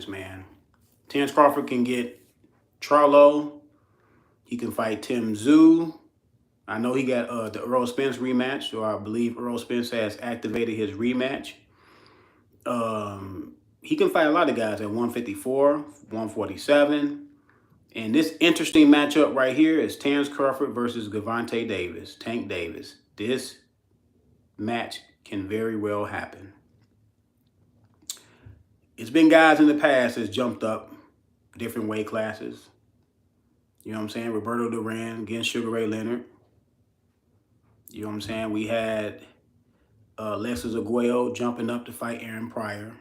opponents, man. Terence Crawford can get Charlo. He can fight Tim Tszyu. I know he got the Earl Spence rematch, so I believe Earl Spence has activated his rematch. He can fight a lot of guys at 154, 147. And this interesting matchup right here is Terence Crawford versus Gervonta Davis, Tank Davis. This match can very well happen. It's been guys in the past that's jumped up different weight classes. You know what I'm saying? Roberto Duran against Sugar Ray Leonard. You know what I'm saying? We had Alexis Arguello jumping up to fight Aaron Pryor.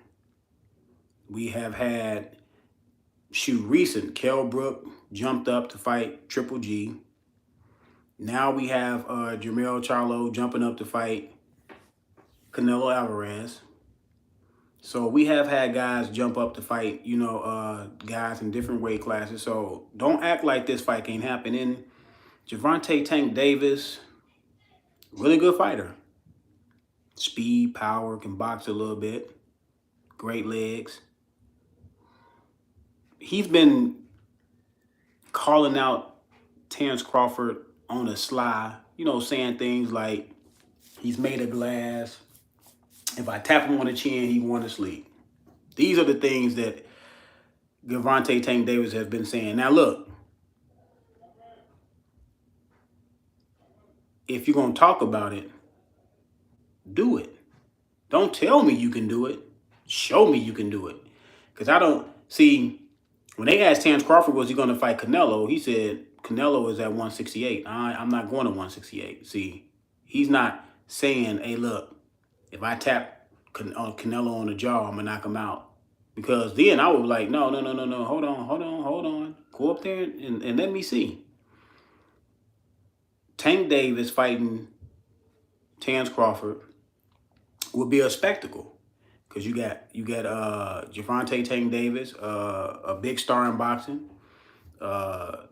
We have had, recent Kell Brook jumped up to fight Triple G. Now we have Jermell Charlo jumping up to fight Canelo Alvarez. So we have had guys jump up to fight, guys in different weight classes. So don't act like this fight can't happen. And Gervonta Tank Davis, really good fighter. Speed, power, can box a little bit. Great legs. He's been calling out Terence Crawford on the sly, saying things like he's made of glass. If I tap him on the chin, he want to sleep. These are the things that Gervonta Tank Davis has been saying. Now, look, if you're going to talk about it, do it. Don't tell me you can do it. Show me you can do it. Because I don't see, when they asked Terence Crawford, was he going to fight Canelo? He said, Canelo is at 168. I'm not going to 168. See, he's not saying, hey, look, if I tap Canelo on the jaw, I'm going to knock him out. Because then I would be like, no. Hold on. Go up there and let me see. Tank Davis fighting Terence Crawford would be a spectacle. Because you got Gervonta Tank Davis, a big star in boxing.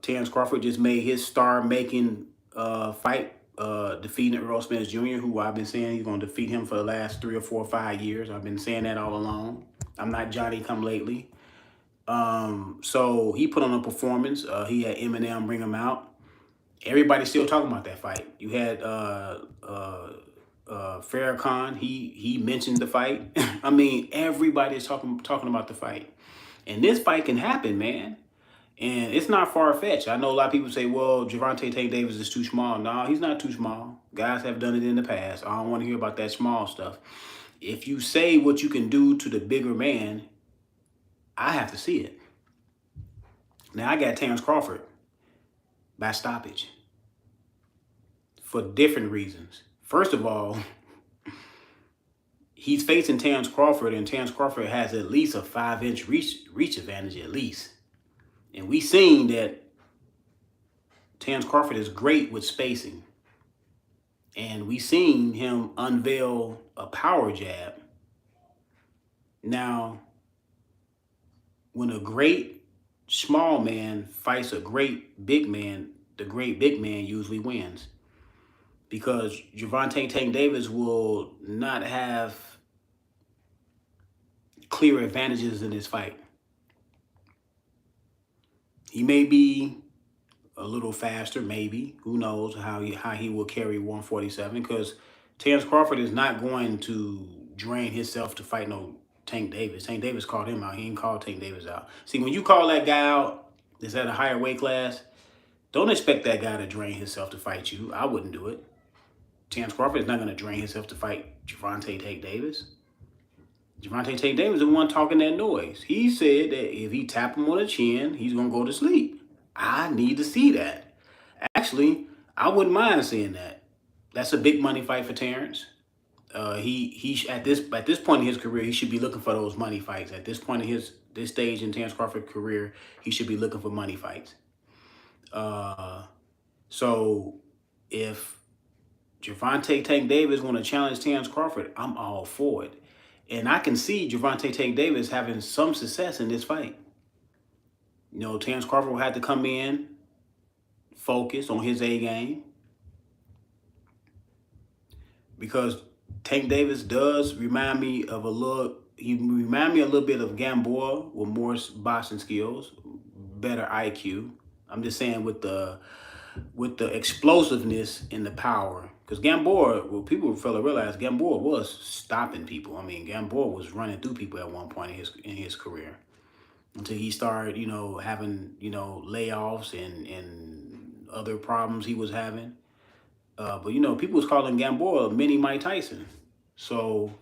Terence Crawford just made his star-making fight, defeating Earl Spence Jr., who I've been saying he's going to defeat him for the last 3 or 4 or 5 years. I've been saying that all along. I'm not Johnny come lately. So he put on a performance. He had Eminem bring him out. Everybody's still talking about that fight. You had Farrakhan. He mentioned the fight. I mean, everybody's talking about the fight. And this fight can happen, man. And it's not far-fetched. I know a lot of people say, well, Gervonta Tank Davis is too small. No, he's not too small. Guys have done it in the past. I don't want to hear about that small stuff. If you say what you can do to the bigger man, I have to see it. Now, I got Terence Crawford by stoppage for different reasons. First of all, he's facing Terence Crawford, and Terence Crawford has at least a 5-inch reach advantage, at least. And we seen that Terence Crawford is great with spacing. And we seen him unveil a power jab. Now, when a great small man fights a great big man, the great big man usually wins. Because Gervonta Tank Davis will not have clear advantages in this fight. He may be a little faster, maybe. Who knows how he will carry 147, because Terence Crawford is not going to drain himself to fight no Tank Davis. Tank Davis called him out. He ain't called Tank Davis out. See, when you call that guy out that's at a higher weight class, don't expect that guy to drain himself to fight you. I wouldn't do it. Terence Crawford is not going to drain himself to fight Gervonta Tank Davis. Gervonta Tank Davis is the one talking that noise. He said that if he tap him on the chin, he's going to go to sleep. I need to see that. Actually, I wouldn't mind seeing that. That's a big money fight for Terence. He at this point in his career, he should be looking for those money fights. At this point in this stage in Terence Crawford's career, he should be looking for money fights. So if Gervonta Tank Davis want to challenge Terence Crawford, I'm all for it. And I can see Gervonta Tank Davis having some success in this fight. You know, Terence Crawford will have to come in, focus on his A game. Because Tank Davis does remind me of a little he reminded me a little bit of Gamboa with more boxing skills, better IQ. I'm just saying with the explosiveness and the power. Because Gamboa, well, people fail to realize Gamboa was stopping people. I mean, Gamboa was running through people at one point in his career until he started, having layoffs and other problems he was having. But people was calling Gamboa mini Mike Tyson. So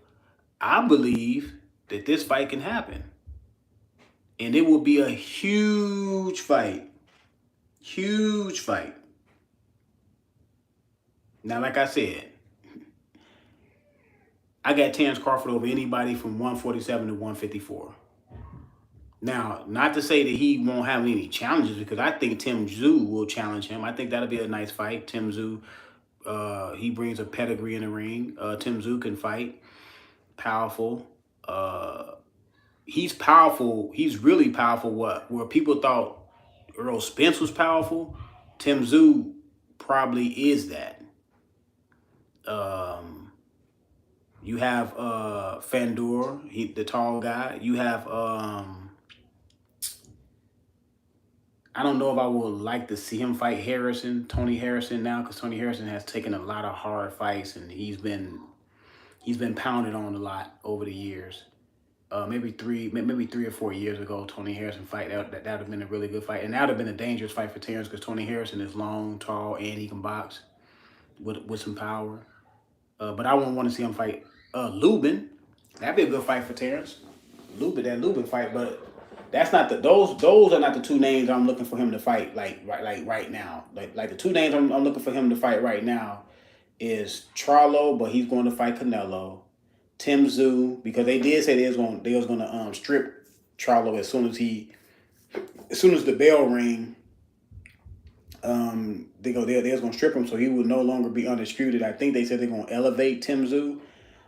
I believe that this fight can happen, and it will be a huge fight. Huge fight. Now, like I said, I got Terence Crawford over anybody from 147 to 154. Now, not to say that he won't have any challenges, because I think Tim Tszyu will challenge him. I think that'll be a nice fight. Tim Tszyu, he brings a pedigree in the ring. Tim Tszyu can fight. Powerful. He's powerful. He's really powerful. Where people thought Earl Spence was powerful, Tim Tszyu probably is that. You have Fandor, the tall guy. You have I don't know if I would like to see him fight Tony Harrison now, because Tony Harrison has taken a lot of hard fights and he's been pounded on a lot over the years. Maybe 3 or 4 years ago, Tony Harrison fight that would have been a really good fight, and that would have been a dangerous fight for Terence, because Tony Harrison is long, tall, and he can box with some power. But I wouldn't want to see him fight Lubin. That'd be a good fight for Terence. Lubin fight, but that's not those are not the two names I'm looking for him to fight like right now. Like the two names I'm looking for him to fight right now is Charlo, but he's going to fight Canelo. Tim Tszyu, because they did say they was gonna strip Charlo as soon as the bell ring. They was gonna strip him, so he would no longer be undisputed. I think they said they're gonna elevate Tim Tszyu.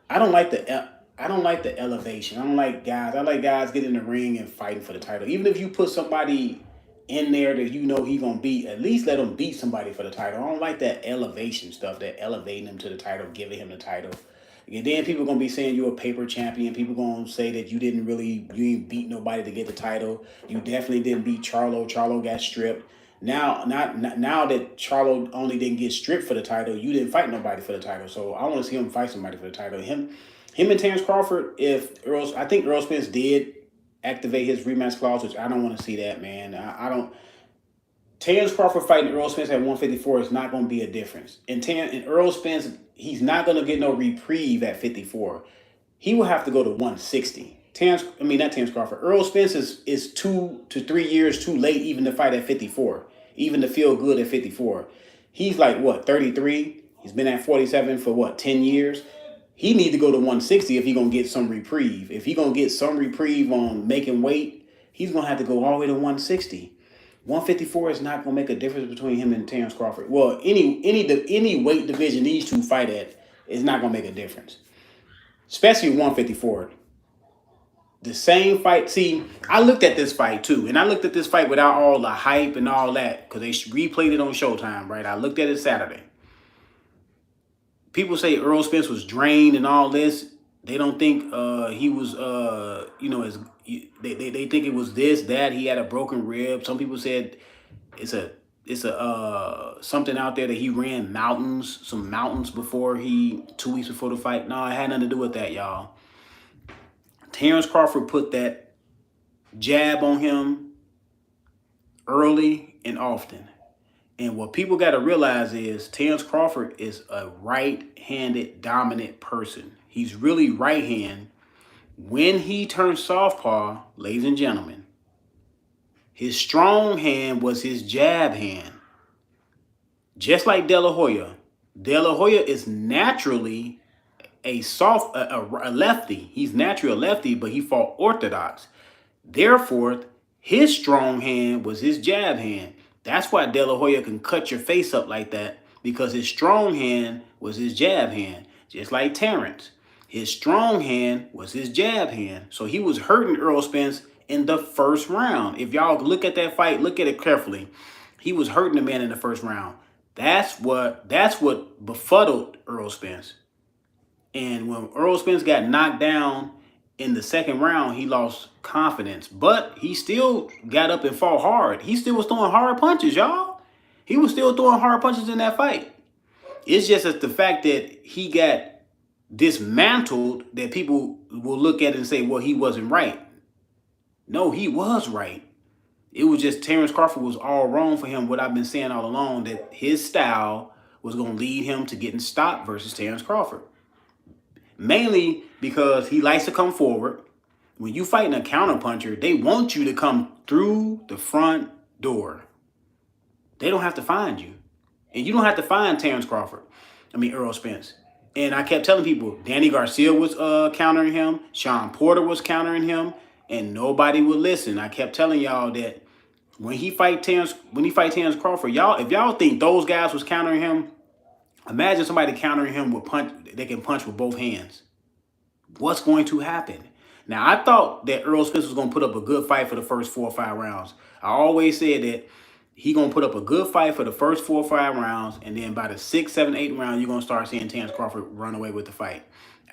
I don't like the elevation. I don't like guys. I like guys getting in the ring and fighting for the title. Even if you put somebody in there that he's gonna beat, at least let him beat somebody for the title. I don't like that elevation stuff, that elevating him to the title, giving him the title. And then people are gonna be saying you're a paper champion. People gonna say that you ain't beat nobody to get the title. You definitely didn't beat Charlo. Charlo got stripped. Now that Charlo only didn't get stripped for the title, you didn't fight nobody for the title. So I want to see him fight somebody for the title. Him and Terence Crawford. I think Earl Spence did activate his rematch clause, which I don't want to see that, man. I don't. Terence Crawford fighting Earl Spence at 154 is not going to be a difference. And Earl Spence, he's not going to get no reprieve at 54. He will have to go to 160. Not Terence Crawford. Earl Spence is 2 to 3 years too late even to fight at 54, even to feel good at 54. He's like, 33? He's been at 47 for 10 years? He need to go to 160 if he's going to get some reprieve. If he's going to get some reprieve on making weight, he's going to have to go all the way to 160. 154 is not going to make a difference between him and Terence Crawford. Well, any weight division these two fight at is not going to make a difference, especially 154. The same fight. See, I looked at this fight too, and I looked at this fight without all the hype and all that because they replayed it on Showtime, right? I looked at it Saturday. People say Earl Spence was drained and all this. They don't think he was, they think it was this, that. He had a broken rib. Some people said it's a something out there that he ran some mountains 2 weeks before the fight. No, it had nothing to do with that, y'all. Terence Crawford put that jab on him early and often. And what people got to realize is Terence Crawford is a right-handed dominant person. He's really right-hand. When he turned southpaw, ladies and gentlemen, his strong hand was his jab hand. Just like De La Hoya. De La Hoya is naturally a lefty. He's naturally a lefty, but he fought orthodox. Therefore, his strong hand was his jab hand. That's why De La Hoya can cut your face up like that, because his strong hand was his jab hand. Just like Terence. His strong hand was his jab hand. So he was hurting Earl Spence in the first round. If y'all look at that fight, look at it carefully. He was hurting the man in the first round. That's what befuddled Earl Spence. And when Earl Spence got knocked down in the second round, he lost confidence, but he still got up and fought hard. He still was throwing hard punches, y'all. He was still throwing hard punches in that fight. It's just that the fact that he got dismantled that people will look at it and say, well, he wasn't right. No, he was right. It was just Terence Crawford was all wrong for him. What I've been saying all along, that his style was going to lead him to getting stopped versus Terence Crawford. Mainly because he likes to come forward. When you fighting a counterpuncher, they want you to come through the front door. They don't have to find you. And you don't have to find Errol Spence. And I kept telling people, Danny Garcia was countering him. Sean Porter was countering him. And nobody would listen. I kept telling y'all that when he fight Terence Crawford, y'all, if y'all think those guys was countering him, imagine somebody countering him with punch. They can punch with both hands. What's going to happen? Now, I thought that Errol Spence was going to put up a good fight for the first 4 or 5 rounds. I always said that he going to put up a good fight for the first 4 or 5 rounds, and then by the 6, 7, 8 round, you're going to start seeing Terence Crawford run away with the fight.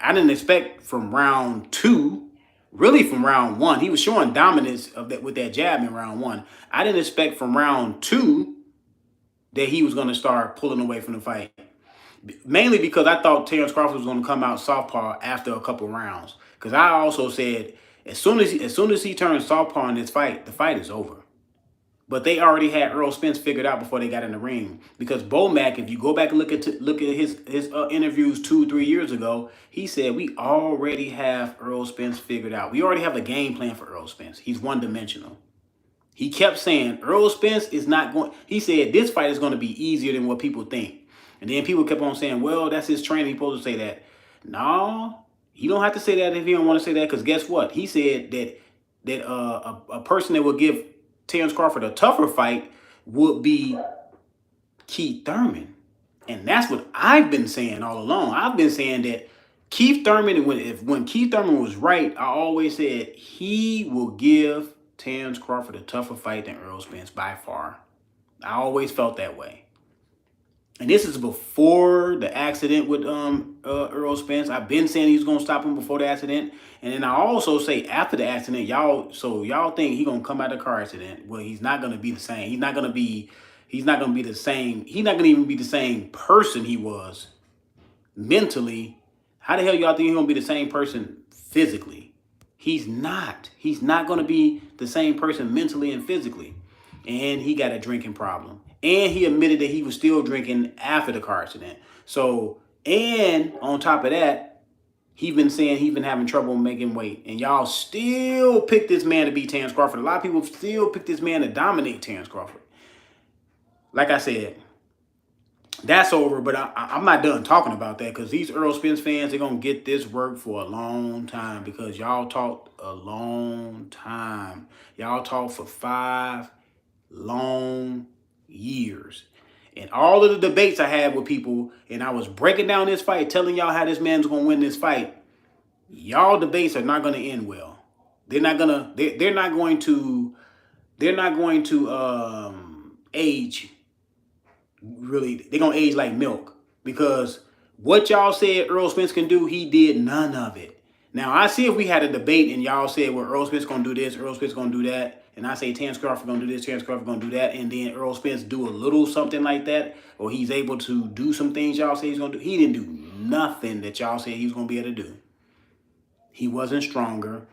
I didn't expect from round 2, really from round 1. He was showing dominance of that with that jab in round 1. I didn't expect from round 2 that he was going to start pulling away from the fight. Mainly because I thought Terence Crawford was going to come out southpaw after a couple rounds. Because I also said as soon as he turns southpaw in this fight, the fight is over. But they already had Errol Spence figured out before they got in the ring. Because Bomac, if you go back and look at his interviews 2-3 years ago, he said we already have Errol Spence figured out. We already have a game plan for Errol Spence. He's one-dimensional. He kept saying Errol Spence is not going. He said this fight is going to be easier than what people think. And then people kept on saying, well, that's his trainer. He's supposed to say that. No, he don't have to say that if he don't want to say that. Because guess what? He said that a person that would give Terence Crawford a tougher fight would be Keith Thurman. And that's what I've been saying all along. I've been saying that Keith Thurman, when Keith Thurman was right, I always said he will give Terence Crawford a tougher fight than Errol Spence by far. I always felt that way. And this is before the accident with Errol Spence. I've been saying he's going to stop him before the accident. And then I also say after the accident, y'all think he's going to come out of the car accident. Well, he's not going to be the same. He's not going to be the same. He's not going to even be the same person he was mentally. How the hell y'all think he's going to be the same person physically? He's not. He's not going to be the same person mentally and physically. And he got a drinking problem. And he admitted that he was still drinking after the car accident. So, and on top of that, he's been saying he's been having trouble making weight. And y'all still pick this man to beat Terence Crawford. A lot of people still pick this man to dominate Terence Crawford. Like I said, that's over, but I'm not done talking about that because these Errol Spence fans, they're going to get this work for a long time because y'all talked a long time. Y'all talked for 5 long years. And all of the debates I had with people, and I was breaking down this fight, telling y'all how this man's going to win this fight, y'all debates are not going to end well. They're not going to age really. They're going to age like milk because what y'all said Errol Spence can do, he did none of it. Now, I see if we had a debate and y'all said, well, Errol Spence going to do this, Errol Spence going to do that, and I say Terence Crawford going to do this, Terence Crawford going to do that, and then Errol Spence do a little something like that, or he's able to do some things y'all say he's going to do. He didn't do nothing that y'all said he was going to be able to do. He wasn't stronger.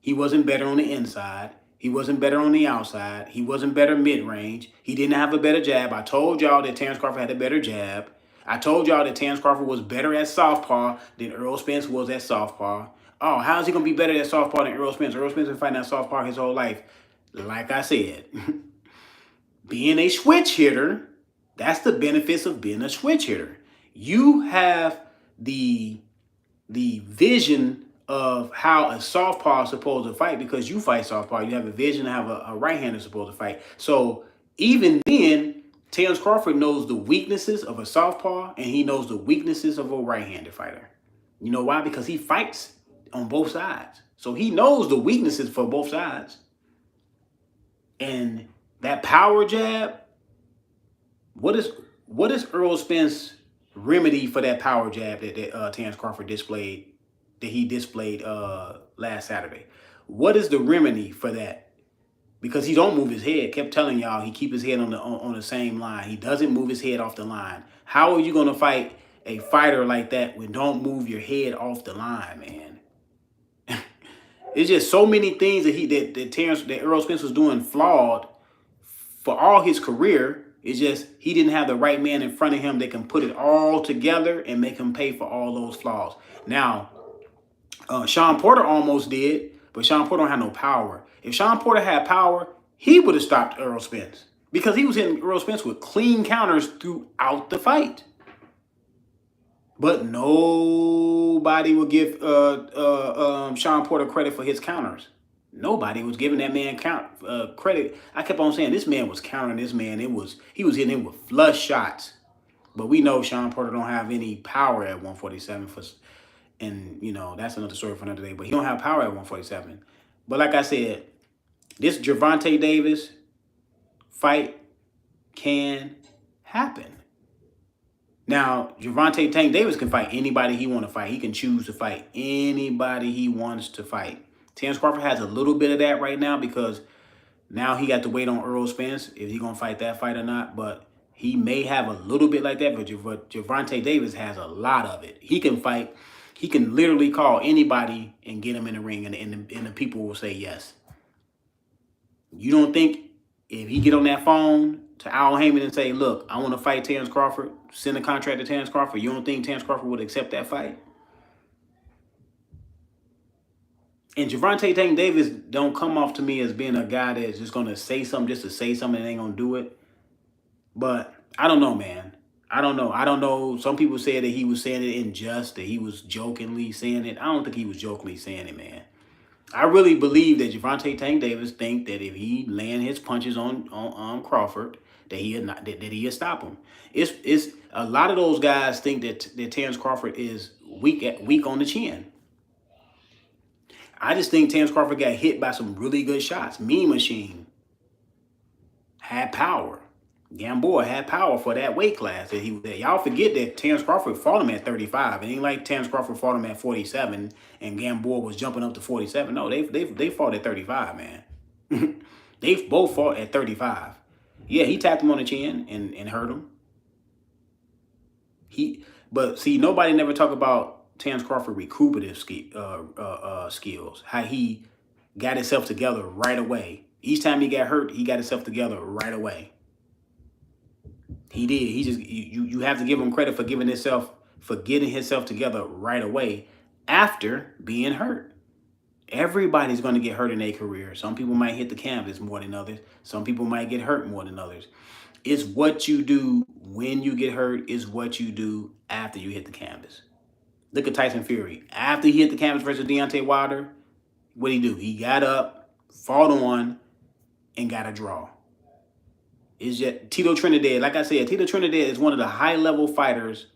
He wasn't better on the inside. He wasn't better on the outside. He wasn't better mid-range. He didn't have a better jab. I told y'all that Terence Crawford had a better jab. I told y'all that Terence Crawford was better at southpaw than Errol Spence was at southpaw. Oh, how is he going to be better at southpaw than Errol Spence? Errol Spence been fighting at southpaw his whole life. Like I said, being a switch hitter, that's the benefits of being a switch hitter. You have the vision of how a southpaw is supposed to fight because you fight southpaw. You have a vision of how a right-hander is supposed to fight. So even then, Terence Crawford knows the weaknesses of a southpaw and he knows the weaknesses of a right-handed fighter. You know why? Because he fights on both sides. So he knows the weaknesses for both sides. And that power jab, what is Errol Spence's remedy for that power jab that Terence Crawford displayed, that he displayed last Saturday. What is the remedy for that? Because he don't move his head. Kept telling y'all he keep his head on the same line. He doesn't move his head off the line. How are you going to fight a fighter like that when don't move your head off the line, man? It's just so many things that Errol Spence was doing flawed for all his career. It's just he didn't have the right man in front of him that can put it all together and make him pay for all those flaws. Now, Sean Porter almost did, but Sean Porter don't have no power. If Sean Porter had power, he would have stopped Errol Spence because he was hitting Errol Spence with clean counters throughout the fight. But nobody would give Sean Porter credit for his counters. Nobody was giving that man credit. I kept on saying this man was countering this man. He was hitting him with flush shots. But we know Sean Porter don't have any power at 147 and that's another story for another day. But he don't have power at 147. But like I said, this Gervonta Davis fight can happen. Now, Gervonta Tank Davis can fight anybody he want to fight. He can choose to fight anybody he wants to fight. Terence Crawford has a little bit of that right now because now he got to wait on Errol Spence if he's going to fight that fight or not. But he may have a little bit like that, but Gervonta Davis has a lot of it. He can fight. He can literally call anybody and get him in the ring, and the people will say yes. You don't think if he get on that phone to Al Heyman and say, look, I want to fight Terence Crawford, send a contract to Terence Crawford, you don't think Terence Crawford would accept that fight? And Gervonta Tank Davis don't come off to me as being a guy that's just going to say something just to say something and ain't going to do it. But I don't know, man. I don't know. Some people said that he was saying it in jest, that he was jokingly saying it. I don't think he was jokingly saying it, man. I really believe that Gervonta Tank Davis think that if he land his punches on Crawford, that he'll stop him. It's a lot of those guys think that Terence Crawford is weak on the chin. I just think Terence Crawford got hit by some really good shots. Mean Machine had power. Gamboa had power for that weight class that he was at. Y'all forget that Terence Crawford fought him at 35. It ain't like Terence Crawford fought him at 47 and Gamboa was jumping up to 47. No, they fought at 35, man. They both fought at 35. Yeah, he tapped him on the chin and hurt him. But see, nobody never talk about Terence Crawford recuperative skills. How he got himself together right away. Each time he got hurt, he got himself together right away. He did. He just you have to give him credit for getting himself together right away after being hurt. Everybody's going to get hurt in their career. Some people might hit the canvas more than others. Some people might get hurt more than others. It's what you do when you get hurt is what you do after you hit the canvas. Look at Tyson Fury. After he hit the canvas versus Deontay Wilder, what did he do? He got up, fought on, and got a draw. It's just Tito Trinidad. Like I said, Tito Trinidad is one of the high-level fighters,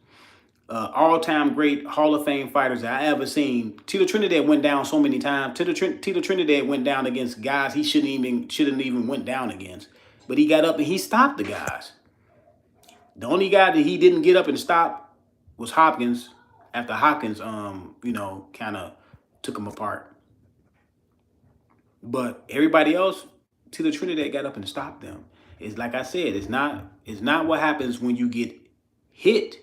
all-time great Hall of Fame fighters that I ever seen. Tito Trinidad went down so many times. Tito Trinidad went down against guys he shouldn't even went down against. But he got up and he stopped the guys. The only guy that he didn't get up and stop was Hopkins. After Hopkins, kind of took him apart. But everybody else, Tito Trinidad got up and stopped them. It's like I said, it's not what happens when you get hit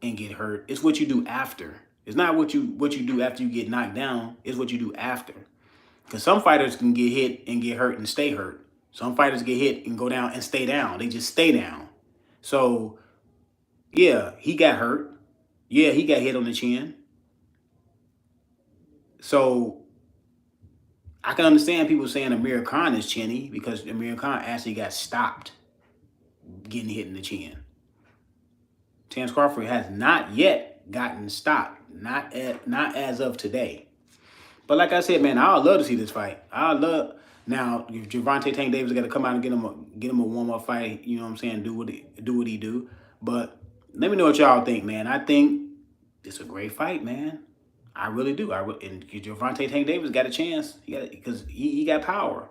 and get hurt. It's what you do after. It's not what you do after you get knocked down. It's what you do after. Because some fighters can get hit and get hurt and stay hurt. Some fighters get hit and go down and stay down. They just stay down. So, yeah, he got hurt. Yeah, he got hit on the chin. So I can understand people saying Amir Khan is chinny because Amir Khan actually got stopped getting hit in the chin. Terence Crawford has not yet gotten stopped, not as of today. But like I said, man, I would love to see this fight. Now if Gervonta Tank Davis got to come out and get him a warm-up fight. You know what I'm saying? Do what he do. But let me know what y'all think, man. I think it's a great fight, man. I really do. And Gervonta Tank Davis got a chance. Because he got power.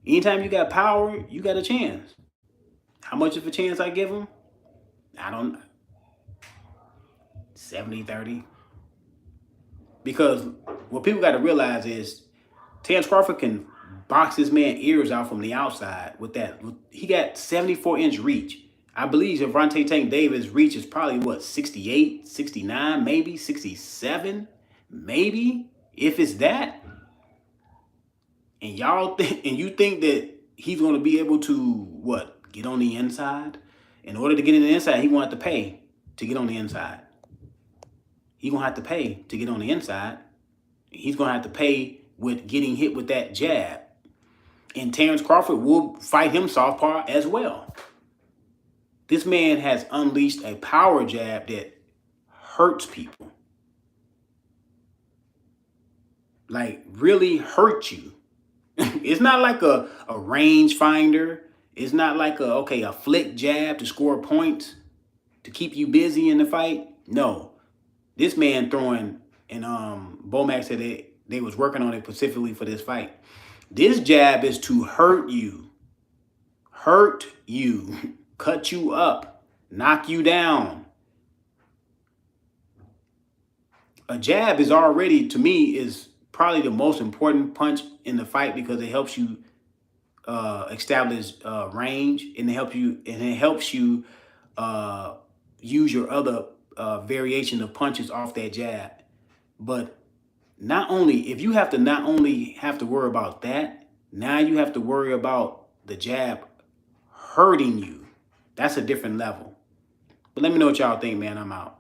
Anytime you got power, you got a chance. How much of a chance I give him? I don't know. 70-30. Because what people got to realize is Terence Crawford can box this man ears out from the outside with that. He got 74-inch reach. I believe Gervonta Tank Davis' reach is probably what, 68, 69, maybe 67, maybe, if it's that. And y'all think, and you think that he's going to be able to what, get on the inside? In order to get in the inside, he gonna have to pay to get on the inside. He gonna have to pay to get on the inside. He's gonna have to pay with getting hit with that jab. And Terence Crawford will fight him southpaw as well. This man has unleashed a power jab that hurts people. Like, really hurt you. It's not like a range finder. It's not like a flick jab to score points, to keep you busy in the fight. No. This man throwing, and Bomac said they was working on it specifically for this fight. This jab is to hurt you. Hurt you. Cut you up. Knock you down. A jab is already, to me, is probably the most important punch in the fight because it helps you establish range, and it helps you use your other variation of punches off that jab. But not only have to worry about that, now you have to worry about the jab hurting you. That's a different level. But let me know what y'all think, man. I'm out.